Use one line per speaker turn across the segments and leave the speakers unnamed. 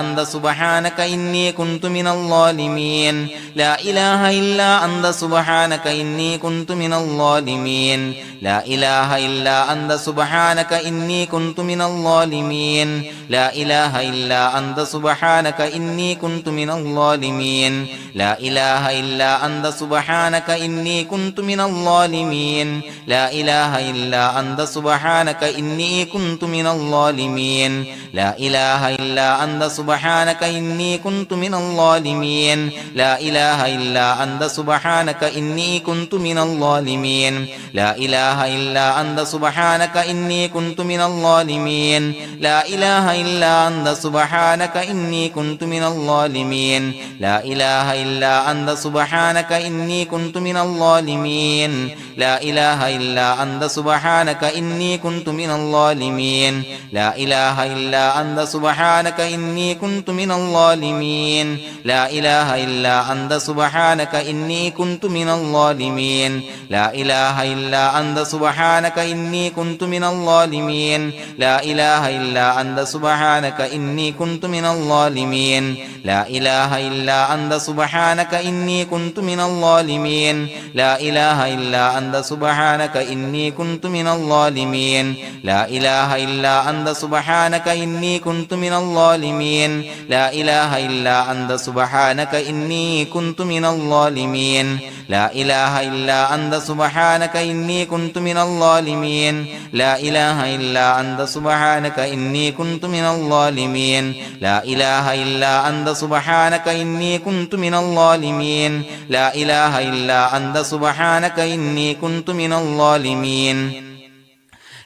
أنت سبحانك إني كنت من الظالمين لا إله إلا أنت سبحانك إني كنت من الظالمين لا إله إلا أنت سبحانك إني كنت من الظالمين لا إله إلا أنت سبحانك إني كنت من الظالمين لا إله إلا أنت سبحانك إني كنت من الظالمين لا إله إلا أنت سبحانك إني كنت من الظالمين لا إله إلا أنت سبحانك إني كنت من الظالمين لا إله إلا أنت سبحانك إني كنت من الظالمين لا إله إلا أنت سبحانك إني كنت من الظالمين لا إله إلا أنت سبحانك إني كنت من الظالمين لا إله إلا أنت سبحانك إني كنت من الظالمين لا إله إلا أنت سبحانك إني كنت من الظالمين لا إله إلا أنت سبحانك إني كنت من الظالمين لا إله إلا أنت سبحانك إني كنت من الظالمين لا إله إلا أنت سبحانك إني كنت من الظالمين لا إله إلا أنت سبحانك إني كنت من الظالمين لا إله إلا أنت سبحانك إني كنت من الظالمين لا إله إلا أنت سبحانك إني كنت من الظالمين لا إله إلا أنت سبحانك إني كنت من الظالمين لا إله إلا أنت سبحانك إني كنت من الظالمين لا إله إلا أنت سبحانك إني كنت من الظالمين لا إله إلا أنت سبحانك إني كنت من الظالمين لا إله إلا أنت سبحانك إني كنت من الظالمين لا إله إلا أنت سبحانك إني كنت من الظالمين لا إله إلا أنت سبحانك إني كنت من الظالمين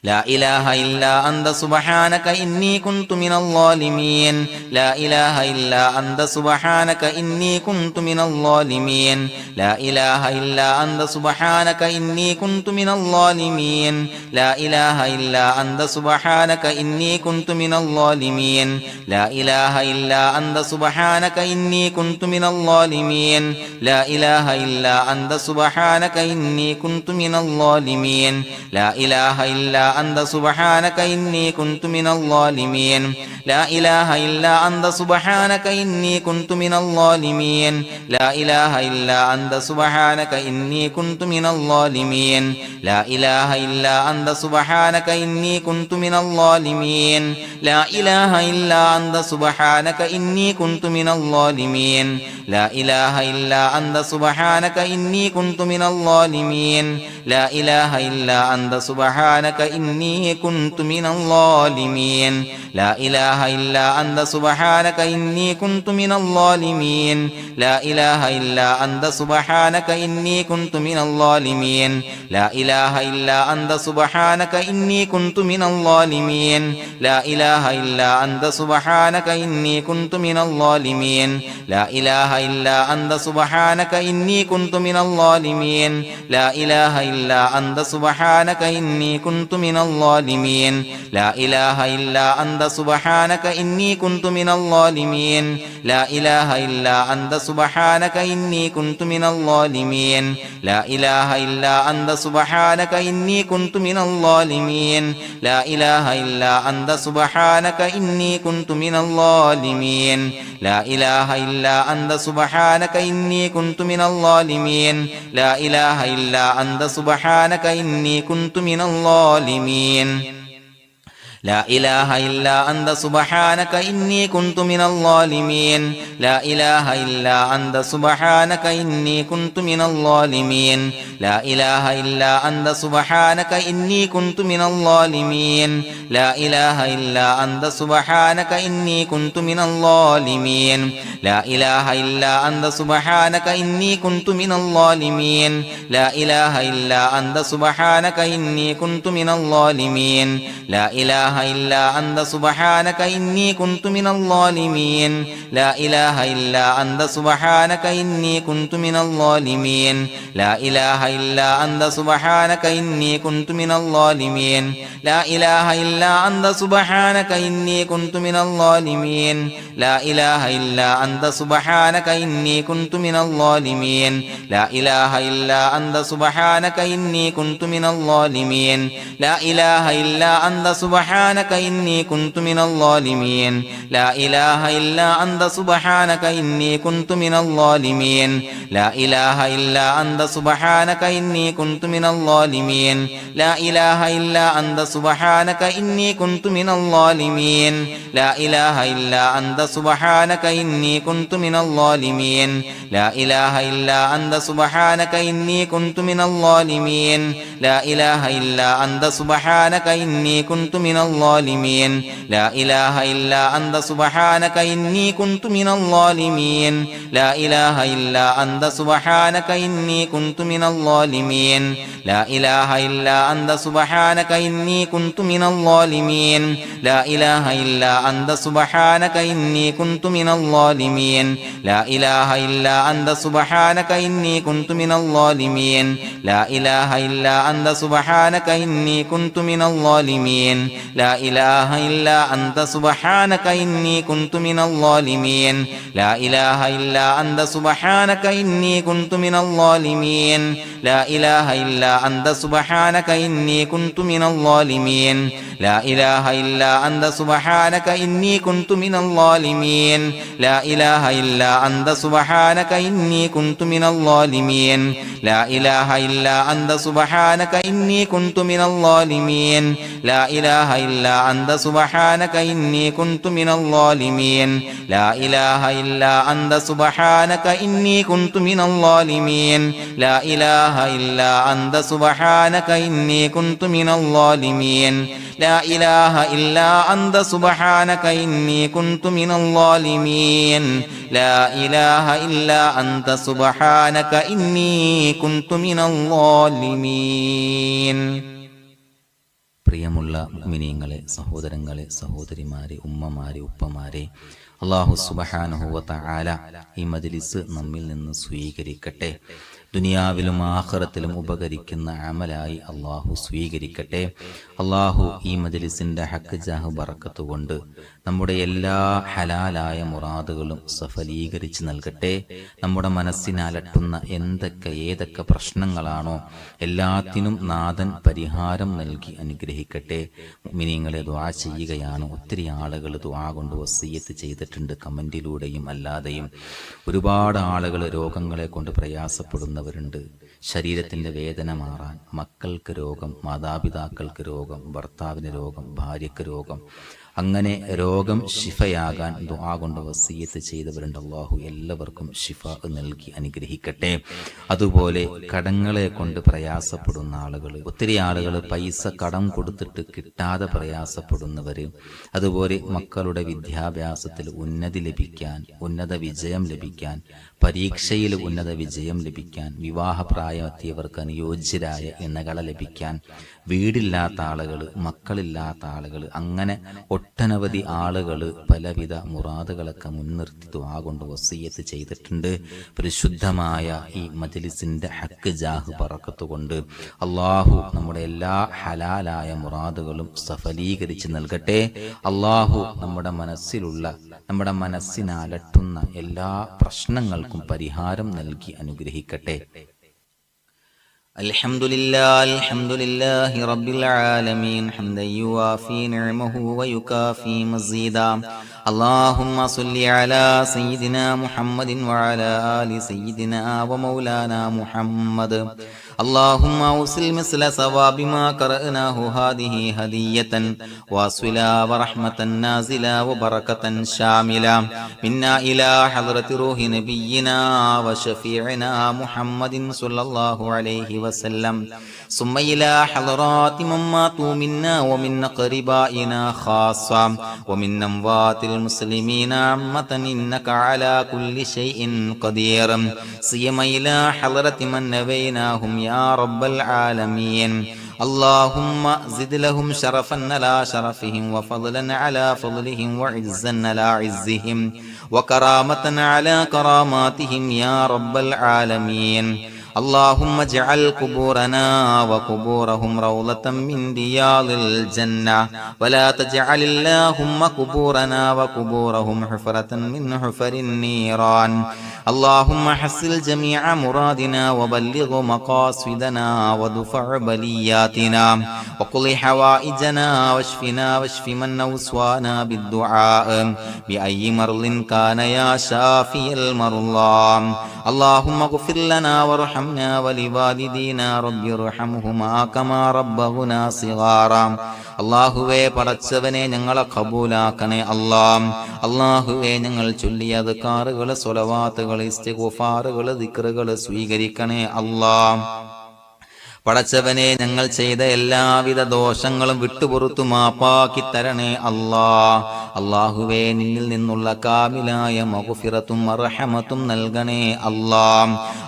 لا إله إلا أنت سبحانك إني كنت من الظالمين لا إله إلا أنت سبحانك إني كنت من الظالمين لا إله إلا أنت سبحانك إني كنت من الظالمين لا إله إلا أنت سبحانك إني كنت من الظالمين لا إله إلا أنت سبحانك إني كنت من الظالمين لا إله إلا أنت سبحانك إني كنت من الظالمين لا إله إلا أنت سبحانك إني كنت من الظالمين لا إله إلا أنت سبحانك إني كنت من الظالمين لا إله إلا أنت سبحانك إني كنت من الظالمين لا إله إلا أنت سبحانك إني كنت من الظالمين لا إله إلا أنت سبحانك إني كنت من الظالمين لا إله إلا أنت سبحانك إني كنت من الظالمين لا إله إلا أنت سبحانك إني كنت من الظالمين لا إله إلا أنت سبحانك إني كنت من الظالمين لا إله إلا أنت سبحانك إني كنت من الظالمين لا إله إلا أنت سبحانك إني كنت من الظالمين لا إله إلا أنت سبحانك إني كنت من الظالمين لا إله إلا أنت سبحانك إني كنت من الظالمين لا إله إلا أنت سبحانك إني كنت من الظالمين لا إله إلا أنت سبحانك إني كنت من الظالمين لا إله إلا أنت سبحانك إني كنت من الظالمين لا إله إلا أنت سبحانك إني كنت من الظالمين لا إله إلا أنت سبحانك إني كنت من الظالمين لا إله إلا أنت سبحانك إني كنت من الظالمين لا إله إلا أنت سبحانك إني كنت من الظالمين لا إله إلا أنت سبحانك إني كنت من الظالمين لا إله إلا أنت سبحانك إني كنت من الظالمين لا إله إلا أنت سبحانك إني كنت من الظالمين لا إله إلا أنت سبحانك إني كنت من الظالمين لا إله إلا أنت سبحانك إني كنت من الظالمين لا إله إلا أنت سبحانك إني كنت من الظالمين لا إله إلا أنت سبحانك إني كنت من الظالمين لا إله إلا أنت سبحانك إني كنت من الظالمين لا إله إلا أنت سبحانك إني كنت من الظالمين لا إله إلا أنت سبحانك إني كنت من الظالمين لا إله إلا أنت سبحانك إني كنت من الظالمين لا إله إلا أنت سبحانك സുബ്ഹാനക ഇന്നി കുന്തു മിനൽ ളാലിമീൻ ലാ ഇലാഹ ഇല്ലാ അൻത സുബ്ഹാനക ഇന്നി കുന്തു മിനൽ ളാലിമീൻ ലാ ഇലാഹ ഇല്ലാ അൻത സുബ്ഹാനക ഇന്നി കുന്തു മിനൽ ളാലിമീൻ ലാ ഇലാഹ ഇല്ലാ അൻത സുബ്ഹാനക ഇന്നി കുന്തു മിനൽ ളാലിമീൻ ലാ ഇലാഹ ഇല്ലാ അൻത സുബ്ഹാനക ഇന്നി കുന്തു മിനൽ ളാലിമീൻ ലാ ഇലാഹ ഇല്ലാ അൻത സുബ്ഹാനക ഇന്നി കുന്തു മിനൽ ളാലിമീൻ ലാ ഇലാഹ ഇല്ലാ അൻത സുബ്ഹാനക ഇന്നി കുന്തു മിനൽ ളാലിമീൻ ലാ ഇലാഹ ഇല്ലാ അൻത സുബ്ഹാനക ഇന്നി കുന്തു മിനൽ ളാലിമീൻ ലാ ഇലാഹ ഇല്ലാ അൻത സുബ്ഹാനക ഇന്നി കുന്തു മിനൽ ളാലിമീൻ ലാ ഇലാഹ ഇല്ലാ അൻത സുബ്ഹാനക ഇന്നി കുന്തു മിനൽ ളാലിമീൻ ലാ ഇലാഹ ഇല്ലാ അൻത സുബ്ഹാനക ഇന്നി കുന്തു മിനൽ ളാലിമീൻ ലാ ഇലാഹ ഇല്ലാ അൻത സുബ്ഹാനക ഇന്നി കുന്തു മിനൽ ളാലിമീൻ ലാ ഇലാഹ ഇല്ലാ അൻത സുബ്ഹാനക ഇന്നി കുന്തു മിനൽ ളാലിമീൻ ലാ ഇലാഹ ഇല്ലാ അൻത സുബ്ഹാനക ഇന്നി കുന്തു മിനൽ ളാലിമീൻ ലാ ഇലാഹ ഇല്ലാ അൻത സുബ്ഹാനക ഇന്നി കുന്തു മിനൽ ളാലിമീൻ ലാ ഇലാഹ ഇല്ലാ അൻത സുബ്ഹാനക ഇന്നി കുന്തു മിനൽ ളാലിമീൻ ലാ ഇലാഹ ഇല്ലാ അൻത സുബ്ഹാനക ഇന്നി കുന്തു മിനൽ ളാലിമീൻ ലാ ഇലാഹ ഇല്ലാ അൻത സുബ്ഹാനക ഇന്നി കുന്തു മിനൽ ളാലിമീൻ ലാ ഇലാഹ ഇല്ലാ അൻത സുബ്ഹാനക ഇന്നി കുന്തു മിനൽ ളാലിമീൻ ലാ ഇലാഹ ഇല്ലാ അൻത സുബ്ഹാനക ഇന്നി കുന്തു മിനൽ ളാലിമീൻ ലാ ഇലാഹ ഇല്ലാ അൻത സുബ്ഹാനക ഇന്നി കുന്തു മിനൽ ളാലിമീൻ ലാ ഇലാഹ ഇല്ലാ അൻത സുബ്ഹാനക ഇന്നി കുന്തു മിനൽ ളാലിമീൻ ലാ ഇലാഹ ഇല്ലാ അൻത സുബ്ഹാനക ഇന്നി കുന്തു മിനൽ ളാലിമീൻ ലാ ഇലാഹ ഇല്ലാ അൻത സുബ്ഹാനക ഇന്നി കുന്തു മിനൽ ളാലിമീൻ. പ്രിയമുള്ള മുഅ്മിനീങ്ങളെ, സഹോദരങ്ങളെ, സഹോദരിമാരെ, ഉമ്മമാരെ, ഉപ്പമാരെ, അല്ലാഹു സുബ്ഹാനഹു വ തആല ഈ മജ്ലിസ് നമ്മിൽ നിന്ന് സ്വീകരിക്കട്ടെ. ദുനിയാവിലും ആഖിറത്തിലും ഉപകരിക്കുന്ന അമലായി അള്ളാഹു സ്വീകരിക്കട്ടെ. അള്ളാഹു ഈ മജ്ലിസിന്റെ ഹക്ക് ജാഹ് ബറക്കത്ത് കൊണ്ട് നമ്മുടെ എല്ലാ ഹലാലായ മുറാദുകളും സഫലീകരിച്ച് നൽകട്ടെ. നമ്മുടെ മനസ്സിനലട്ടുന്ന ഏതൊക്കെ പ്രശ്നങ്ങളാണോ എല്ലാത്തിനും നാഥൻ പരിഹാരം നൽകി അനുഗ്രഹിക്കട്ടെ. മുഅ്മിനീങ്ങളെ, ദുആ ചെയ്യുകയാണ്. ഒത്തിരി ആളുകൾ ദുആ കൊണ്ട് വസിയ്യത്ത് ചെയ്തിട്ടുണ്ട്, കമന്റിലൂടെയും അല്ലാതെയും. ഒരുപാട് ആളുകൾ രോഗങ്ങളെ കൊണ്ട് പ്രയാസപ്പെടുന്നവരുണ്ട്. ശരീരത്തിന്റെ വേദന മാറാൻ, മക്കൾക്ക് രോഗം, മാതാപിതാക്കൾക്ക് രോഗം, ഭർത്താവിന് രോഗം, ഭാര്യയ്ക്ക് രോഗം, അങ്ങനെ രോഗം ശിഫയാകാൻ ദുആ കൊണ്ട് വസിയ്യത്ത് ചെയ്തവരുണ്ട്. അല്ലാഹു എല്ലാവർക്കും ശിഫ നൽകി അനുഗ്രഹിക്കട്ടെ. അതുപോലെ കടങ്ങളെ കൊണ്ട് പ്രയാസപ്പെടുന്ന ആളുകൾ, ഒത്തിരി ആളുകൾ പൈസ കടം കൊടുത്തിട്ട് കിട്ടാതെ പ്രയാസപ്പെടുന്നവർ, അതുപോലെ മക്കളുടെ വിദ്യാഭ്യാസത്തിൽ ഉന്നതി ലഭിക്കാൻ, ഉന്നത വിജയം ലഭിക്കാൻ, പരീക്ഷയിൽ ഉന്നത വിജയം ലഭിക്കാൻ, വിവാഹപ്രായമെത്തിയവർക്ക് അനുയോജ്യരായ ഇണകളെ ലഭിക്കാൻ, വീടില്ലാത്ത ആളുകൾ, മക്കളില്ലാത്ത ആളുകൾ, അങ്ങനെ ഒട്ടനവധി ആളുകൾ പലവിധ മുറാദുകളൊക്കെ മുൻനിർത്തി ദുആ കൊണ്ട് വസിയ്യത്ത് ചെയ്തിട്ടുണ്ട്. പരിശുദ്ധമായ ഈ മജ്ലിസിന്റെ ഹക്ക് ജാഹ് ബറക്കത്ത് കൊണ്ട് അള്ളാഹു നമ്മുടെ എല്ലാ ഹലാലായ മുറാദുകളും സഫലീകരിച്ച് നൽകട്ടെ. അള്ളാഹു നമ്മുടെ മനസ്സിനലട്ടുന്ന എല്ലാ പ്രശ്നങ്ങൾക്കും പരിഹാരം നൽകി അനുഗ്രഹിക്കട്ടെ. അൽഹംദുലില്ലാഹി റബ്ബിൽ ആലമീൻ ഹംദൻ യുവാഫി നിഅമഹു വയുകാഫി മസീദാ. اللهم صل على سيدنا محمد وعلى آل سيدنا ومولانا محمد. اللهم أوصل مثل ثواب ما قرأناه هذه هدية واصلا ورحمة نازلا وبركة شاملة منا إلى حضرة روح نبينا وشفيعنا محمد صلى الله عليه وسلم، ثم إلى حضرات من ماتوا منا ومن أقربائنا خاصة ومن أموات المسلمين عامة، إنك على كل شيء قدير. سيما إلى حضرة من نبيناهم يا رب العالمين. اللهم زد لهم شرفا على شرفهم، وفضلا على فضلهم، وعزا على عزهم، وكرامة على كراماتهم يا رب العالمين. اللهم اجعل قبورنا وقبورهم روضة من رياض الجنة ولا تجعل اللهم قبورنا وقبورهم حفرة من حفر النيران اللهم حصل جميع مرادنا وبلغ مقاصدنا ودفع بلياتنا وقل حوائجنا واشفنا واشف من أوصانا بالدعاء بأي مرض كان يا شافي المرضى اللهم اغفر لنا وارحمنا ولوالدينا رب ارحمهما كما ربونا صغارا അള്ളാഹുവേ പടച്ചവനെ ഞങ്ങളെ ഖബൂലാക്കണേ അള്ളാഹുവേ ഞങ്ങൾ ചൊല്ലിയ അദ്കാറുകൾ സ്വലവാത്തുകൾ ഇസ്തിഗ്ഫാറുകൾ ദിക്റുകൾ സ്വീകരിക്കണേ പടച്ചവനെ ഞങ്ങൾ ചെയ്ത എല്ലാവിധ ദോഷങ്ങളും വിട്ടുപുറത്തു മാപ്പാക്കി തരണേ അള്ളാഹുവേ നിന്നിൽ നിന്നുള്ള കാമിലായ മഗ്ഫിറത്തും മർഹമത്തും നൽകണേ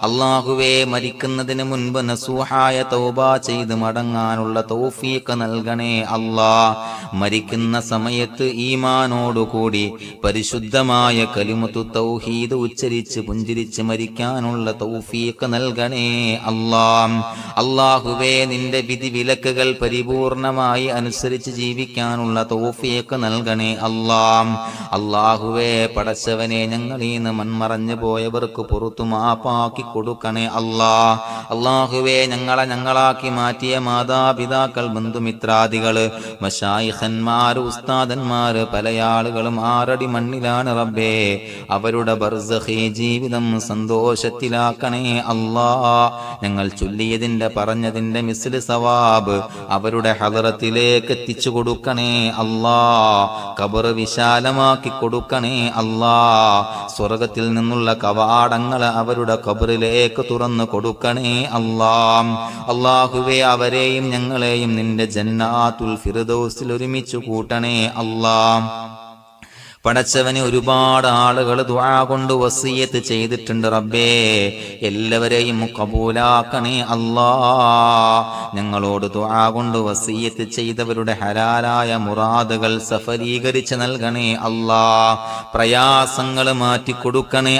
അള്ളാഹുവേ മരിക്കുന്നതിന് മുൻപ് നസൂഹായ തൗബ ചെയ്ത് മടങ്ങാനുള്ള തൗഫീഖ് നൽകണേ മരിക്കുന്ന സമയത്ത് ഈമാനോടുകൂടി പരിശുദ്ധമായ കലിമത്തു തൗഹീദ് ഉച്ചരിച്ച് പുഞ്ചിരിച്ച് മരിക്കാനുള്ള തൗഫീഖ് നൽകണേ അല്ലാഹുവേ നിന്റെ വിധി വിലക്കുകൾ പരിപൂർണമായി അനുസരിച്ച് ജീവിക്കാനുള്ള തൗഫീഖ് നൽകണേ അല്ലാഹുവേ പടച്ചവനെ ഞങ്ങളിൽ നിന്ന് മൺമറഞ്ഞു പോയവർക്ക് പുറത്തു മാപ്പാക്കി കൊടുക്കണേ അല്ലാഹുവേ ഞങ്ങളാക്കി മാറ്റിയ മാതാപിതാക്കൾ ബന്ധുമിത്രാദികള് മശായിഖന്മാര് ഉസ്താദന്മാര് പല ആളുകളും 6 അടി മണ്ണിലാണ് റബ്ബേ അവരുടെ ബർസഖി ജീവിതം സന്തോഷത്തിലാക്കണേ ഞങ്ങൾ ചൊല്ലിയതിന്റെ പറഞ്ഞതിന്റെ മിസ്ല് സവാബ് അവരുടെ ഹദറത്തിലേക്ക് എത്തിച്ചു കൊടുക്കണേ ഖബർ വിശാലമാക്കി കൊടുക്കണേ സ്വർഗത്തിൽ നിന്നുള്ള കവാടങ്ങൾ അവരുടെ ഖബറിലേക്ക് തുറന്നു കൊടുക്കണേ അല്ലാഹുവേ അവരെയും ഞങ്ങളെയും നിന്റെ ജന്നാത്തുൽ ഫിർദൗസിൽ ഒരുമിച്ച് കൂട്ടണേ പടച്ചവന് ഒരുപാട് ആളുകൾ ദുആ കൊണ്ട് വസിയത്ത് ചെയ്തിട്ടുണ്ട് റബ്ബേ എല്ലാവരെയും കബൂലാക്കണേ ഞങ്ങളോട് ദുആ കൊണ്ട് വസിയത്ത് ചെയ്തവരുടെ ഹലാലായ മുറാദുകൾ സഫലീകരിച്ച് നൽകണേ പ്രയാസങ്ങൾ മാറ്റിക്കൊടുക്കണേ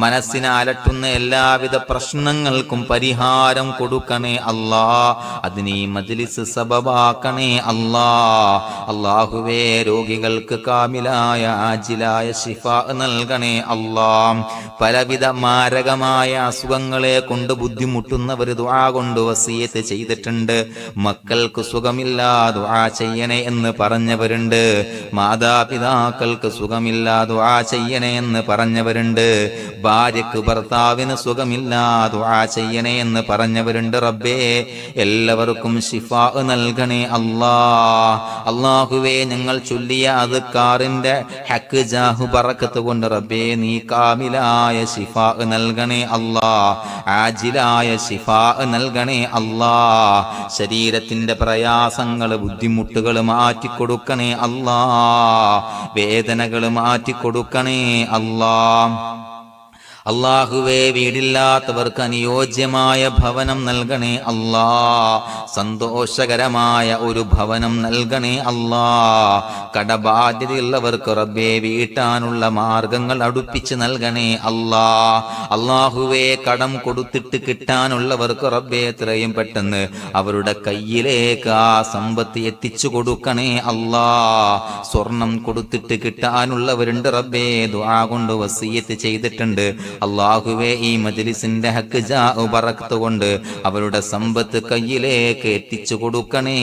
മനസ്സിനെ അലട്ടുന്ന എല്ലാവിധ പ്രശ്നങ്ങൾക്കും പരിഹാരം കൊടുക്കണേ അതിന് ഈ മജ്ലിസ് സബബാക്കണേ അല്ലാഹുവേ രോഗികൾക്ക് കാമിലായ ആജിലായ ശിഫാ നൽകണേ പലവിധ മാരകമായ അസുഖങ്ങളെ കൊണ്ട് ബുദ്ധിമുട്ടുന്നവർ ദുആ കൊണ്ട് വസിയത്ത് ചെയ്തിട്ടുണ്ട് മക്കൾക്ക് സുഖമില്ലാ ദുആ ചെയ്യണേ എന്ന് പറഞ്ഞവരുണ്ട് മാതാപിതാക്കൾക്ക് സുഖമില്ലാ ദുആ ചെയ്യണേ എന്ന് പറഞ്ഞവരുണ്ട് ഭാര്യക്ക് ഭർത്താവിന് സുഖമില്ലാ ദുആ ചെയ്യണേ എന്ന് പറഞ്ഞവരുണ്ട് റബ്ബേ എല്ലാവർക്കും ശിഫാ നൽകണേ അല്ലാഹുവേ ഞങ്ങൾ ചൊല്ലിയ അദ്കാറിന്റെ ഹക്ക് ജാഹു ബറക്കത്ത് കൊണ്ട് റബ്ബേ നീ കാമിലായ ശിഫാ നൽകണേ ആജിലായ ശിഫാ നൽകണേ ശരീരത്തിന്റെ പ്രയാസങ്ങൾ ബുദ്ധിമുട്ടുകൾ മാറ്റിക്കൊടുക്കണേ വേദനകൾ മാറ്റിക്കൊടുക്കണേ അല്ലാഹുവേ വീടില്ലാത്തവർക്ക് അനുയോജ്യമായ ഭവനം നൽകണേ സന്തോഷകരമായ ഒരു ഭവനം നൽകണേ കടബാധ്യതയുള്ളവർക്ക് റബ്ബേ വീട്ടാനുള്ള മാർഗങ്ങൾ അടുപ്പിച്ച് നൽകണേ അല്ലാഹുവേ കടം കൊടുത്തിട്ട് കിട്ടാനുള്ളവർക്ക് റബ്ബേ എത്രയും പെട്ടെന്ന് അവരുടെ കയ്യിലേക്ക് ആ സമ്പത്ത് എത്തിച്ചു കൊടുക്കണേ സ്വർണം കൊടുത്തിട്ട് കിട്ടാനുള്ളവരുണ്ട് റബ്ബേ ദുആ കൊണ്ട് വസിയത്ത് ചെയ്തിട്ടുണ്ട് അല്ലാഹുവേ ഈ മജ്ലിസിന്റെ ഹക്ക് ജാഉ ബറക്കത്ത് കൊണ്ട് അവരുടെ സമ്പത്ത് കയ്യിലേക്ക് എത്തിച്ചു കൊടുക്കണേ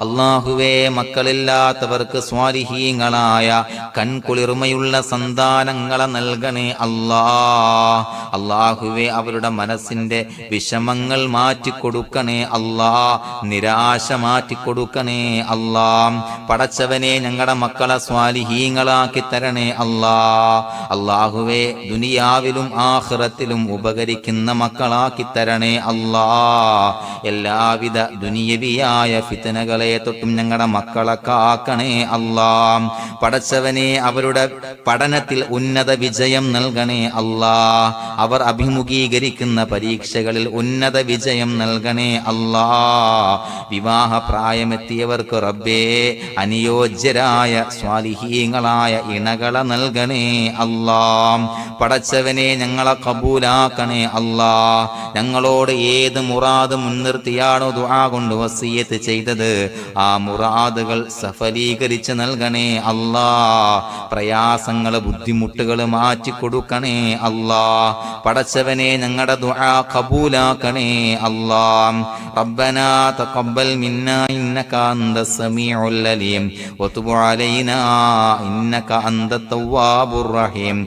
അല്ലാഹുവേ മക്കളില്ലാത്തവർക്ക് സ്വാലിഹീങ്ങളായ കൺകുളിർമയുള്ള സന്താനങ്ങളെ നൽകണേ അല്ലാഹുവേ അവരുടെ മനസ്സിന്റെ വിഷമങ്ങൾ മാറ്റിക്കൊടുക്കണേ നിരാശ മാറ്റിക്കൊടുക്കണേ പടച്ചവനെ ഞങ്ങളുടെ മക്കളെ സ്വാലിഹീങ്ങളാക്കി തരണേ അല്ലാഹുവേ ദുനിയാവിലും ആഖിറത്തിലും ഉപകരിക്കുന്ന മക്കളാക്കി തരണേ എല്ലാവിധ ദുനിയവിയായ ഫിത്നകളെ തൊട്ടും ഞങ്ങളുടെ മക്കളെ കാക്കണേ പടച്ചവനെ അവരുടെ പഠനത്തിൽ ഉന്നത വിജയം നൽകണേ അവർ അഭിമുഖീകരിക്കുന്ന പരീക്ഷകളിൽ ഉന്നത വിജയം നൽകണേ വിവാഹ പ്രായമെത്തിയവർക്ക് റബ്ബേ അനുയോജ്യരായ സ്വാലിഹീങ്ങളായ ഇണകളെ നൽകണേ പടച്ചവനെ ഞങ്ങളെ കബൂലാക്കണേ അല്ലാ. ഞങ്ങളോട് ഏത് മുറാദ് മുൻനിർത്തിയാണോ ദുആ കൊണ്ട് വസിയ്യത്ത് ചെയ്തത് ആ മുറാദുകൾ സഫലീകരിച്ച് നൽകണേ അല്ലാ. പ്രയാസങ്ങൾ ബുദ്ധിമുട്ടുകൾ മാറ്റി കൊടുക്കണേ അല്ലാ. പടച്ചവനെ ഞങ്ങളുടെ ദുആ കബൂലാക്കണേ അല്ലാ. റബ്ബനാ തഖബ്ബൽ മിന്നാ ഇന്നക അന്തസ് സമീഉൽ അലീം വതുബ് അലൈനാ ഇന്നക അന്തത് തവ്വാബുർ റഹീം.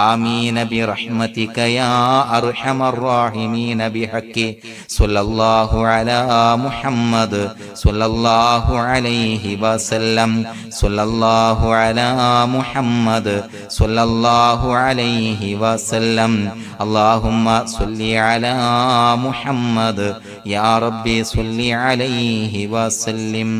ആമീൻ ബിറഹ്മതിക യാ അർഹമർ റഹീമീൻ ബിഹഖി സ്വല്ലല്ലാഹു അലാ മുഹമ്മദ് സ്വല്ലല്ലാഹു അലൈഹി വസല്ലം സ്വല്ലല്ലാഹു അലാ മുഹമ്മദ് സ്വല്ലല്ലാഹു അലൈഹി വസല്ലം. അല്ലാഹുമ്മ സ്വല്ലി അലാ മുഹമ്മദ് യാ റബ്ബി സ്വല്ലി അലൈഹി വസല്ലം.